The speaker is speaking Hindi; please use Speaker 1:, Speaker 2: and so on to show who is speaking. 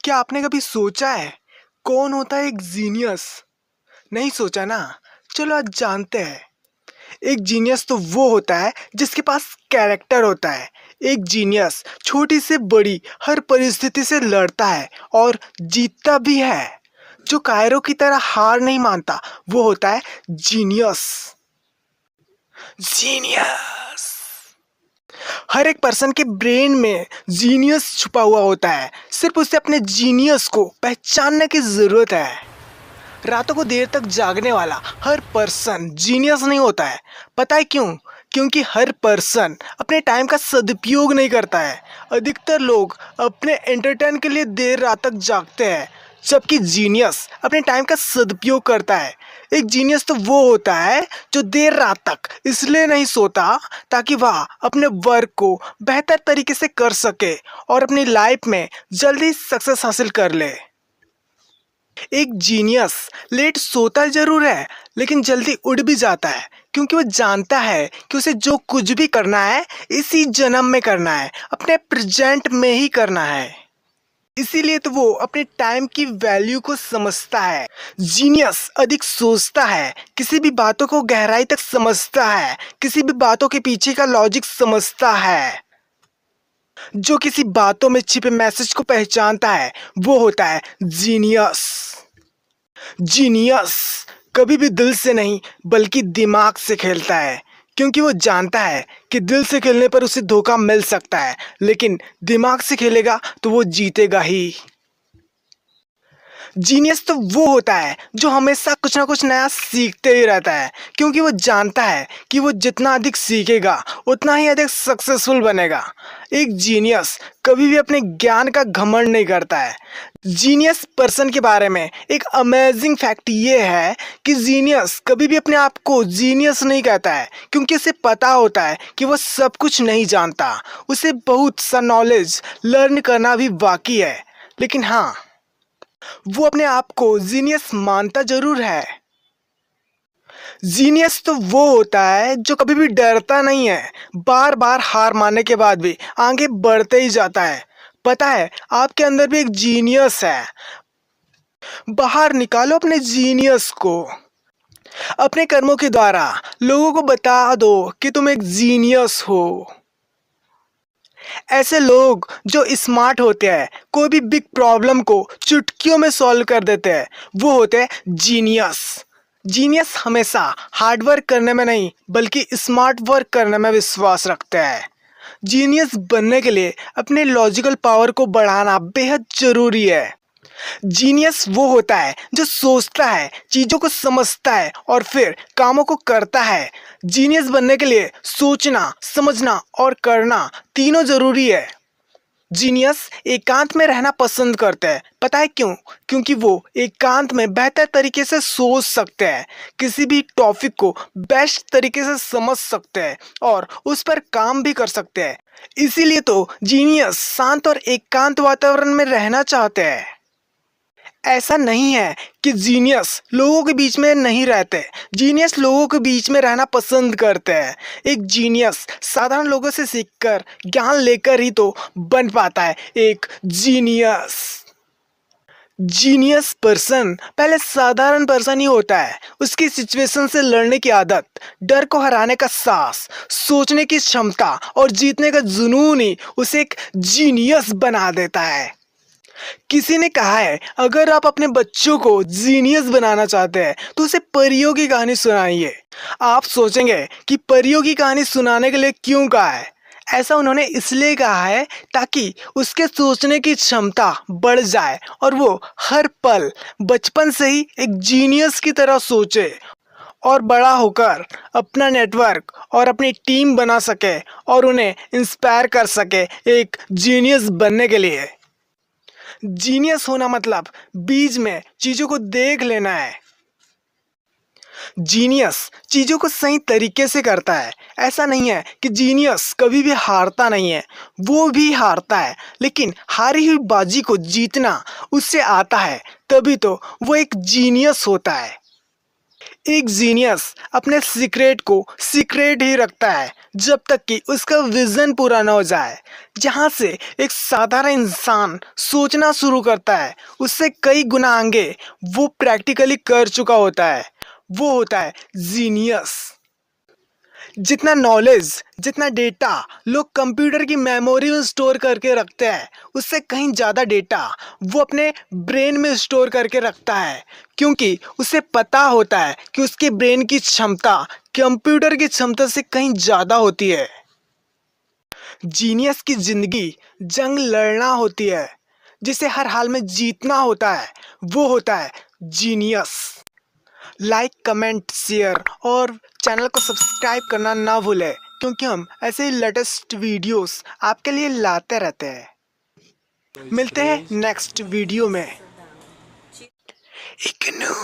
Speaker 1: क्या आपने कभी सोचा है कौन होता है एक जीनियस? नहीं सोचा ना? चलो आज जानते हैं। एक जीनियस तो वो होता है जिसके पास कैरेक्टर होता है। एक जीनियस छोटी से बड़ी हर परिस्थिति से लड़ता है और जीतता भी है। जो कायरो की तरह हार नहीं मानता, वो होता है जीनियस। जीनियस हर एक पर्सन के ब्रेन में जीनियस छुपा हुआ होता है। सिर्फ उसे अपने जीनियस को पहचानने की जरूरत है। रातों को देर तक जागने वाला हर पर्सन जीनियस नहीं होता है। पता है क्यों? क्योंकि हर पर्सन अपने टाइम का सदुपयोग नहीं करता है। अधिकतर लोग अपने एंटरटेन के लिए देर रात तक जागते हैं, जबकि जीनियस अपने टाइम का सदुपयोग करता है। एक जीनियस तो वो होता है जो देर रात तक इसलिए नहीं सोता ताकि वह अपने वर्क को बेहतर तरीके से कर सके और अपनी लाइफ में जल्दी सक्सेस हासिल कर ले। एक जीनियस लेट सोता जरूर है, लेकिन जल्दी उड़ भी जाता है, क्योंकि वो जानता है कि उसे जो कुछ भी करना है इसी जन्म में करना है, अपने प्रेजेंट में ही करना है। इसीलिए तो वो अपने टाइम की वैल्यू को समझता है। जीनियस अधिक सोचता है, किसी भी बातों को गहराई तक समझता है, किसी भी बातों के पीछे का लॉजिक समझता है। जो किसी बातों में छिपे मैसेज को पहचानता है, वो होता है जीनियस। जीनियस कभी भी दिल से नहीं बल्कि दिमाग से खेलता है, क्योंकि वो जानता है कि दिल से खेलने पर उसे धोखा मिल सकता है, लेकिन दिमाग से खेलेगा तो वो जीतेगा ही। जीनियस तो वो होता है जो हमेशा कुछ ना कुछ नया सीखते ही रहता है, क्योंकि वो जानता है कि वो जितना अधिक सीखेगा उतना ही अधिक सक्सेसफुल बनेगा। एक जीनियस कभी भी अपने ज्ञान का घमंड नहीं करता है। जीनियस पर्सन के बारे में एक अमेजिंग फैक्ट ये है कि जीनियस कभी भी अपने आप को जीनियस नहीं कहता है, क्योंकि उसे पता होता है कि वो सब कुछ नहीं जानता। उसे बहुत सा नॉलेज लर्न करना भी बाकी है, लेकिन हाँ, वो अपने आप को जीनियस मानता जरूर है। जीनियस तो वो होता है जो कभी भी डरता नहीं है, बार बार हार मानने के बाद भी आगे बढ़ते ही जाता है। पता है, आपके अंदर भी एक जीनियस है। बाहर निकालो अपने जीनियस को। अपने कर्मों के द्वारा लोगों को बता दो कि तुम एक जीनियस हो। ऐसे लोग जो स्मार्ट होते हैं, कोई भी बिग प्रॉब्लम को चुटकियों में सॉल्व कर देते हैं, वो होते हैं जीनियस। जीनियस हमेशा हार्ड वर्क करने में नहीं बल्कि स्मार्ट वर्क करने में विश्वास रखते हैं। जीनियस बनने के लिए अपने लॉजिकल पावर को बढ़ाना बेहद जरूरी है। जीनियस वो होता है जो सोचता है, चीजों को समझता है और फिर कामों को करता है। जीनियस बनने के लिए सोचना, समझना और करना तीनों जरूरी है। जीनियस एकांत में रहना पसंद करते हैं। पता है क्यों? क्योंकि वो एकांत में बेहतर तरीके से सोच सकते हैं, किसी भी टॉपिक को बेस्ट तरीके से समझ सकते हैं और उस पर काम भी कर सकते हैं। इसीलिए तो जीनियस शांत और एकांत वातावरण में रहना चाहते हैं। ऐसा नहीं है कि जीनियस लोगों के बीच में नहीं रहते। जीनियस लोगों के बीच में रहना पसंद करते हैं। एक जीनियस साधारण लोगों से सीखकर ज्ञान लेकर ही तो बन पाता है एक जीनियस। जीनियस पर्सन पहले साधारण पर्सन ही होता है। उसकी सिचुएशन से लड़ने की आदत, डर को हराने का साहस, सोचने की क्षमता और जीतने का जुनून ही उसे एक जीनियस बना देता है। किसी ने कहा है, अगर आप अपने बच्चों को जीनियस बनाना चाहते हैं तो उसे परियों की कहानी सुनाइए। आप सोचेंगे कि परियों की कहानी सुनाने के लिए क्यों कहा है। ऐसा उन्होंने इसलिए कहा है ताकि उसके सोचने की क्षमता बढ़ जाए और वो हर पल बचपन से ही एक जीनियस की तरह सोचे और बड़ा होकर अपना नेटवर्क और अपनी टीम बना सके और उन्हें इंस्पायर कर सके एक जीनियस बनने के लिए। जीनियस होना मतलब बीच में चीजों को देख लेना है। जीनियस चीजों को सही तरीके से करता है। ऐसा नहीं है कि जीनियस कभी भी हारता नहीं है, वो भी हारता है, लेकिन हारी हुई बाजी को जीतना उससे आता है, तभी तो वो एक जीनियस होता है। एक जीनियस अपने सीक्रेट को सीक्रेट ही रखता है जब तक कि उसका विजन पूरा न हो जाए। जहाँ से एक साधारण इंसान सोचना शुरू करता है, उससे कई गुना आगे वो प्रैक्टिकली कर चुका होता है। वो होता है जीनियस। जितना नॉलेज, जितना डेटा लोग कंप्यूटर की मेमोरी में स्टोर करके रखते हैं, उससे कहीं ज़्यादा डेटा वो अपने ब्रेन में स्टोर करके रखता है, क्योंकि उसे पता होता है कि उसके ब्रेन की क्षमता कंप्यूटर की क्षमता से कहीं ज़्यादा होती है। जीनियस की जिंदगी जंग लड़ना होती है, जिसे हर हाल में जीतना होता है। वो होता है जीनियस। लाइक, कमेंट, शेयर और चैनल को सब्सक्राइब करना ना भूलें, क्योंकि हम ऐसे ही लेटेस्ट वीडियोस आपके लिए लाते रहते हैं। मिलते हैं नेक्स्ट वीडियो में। इग्नू।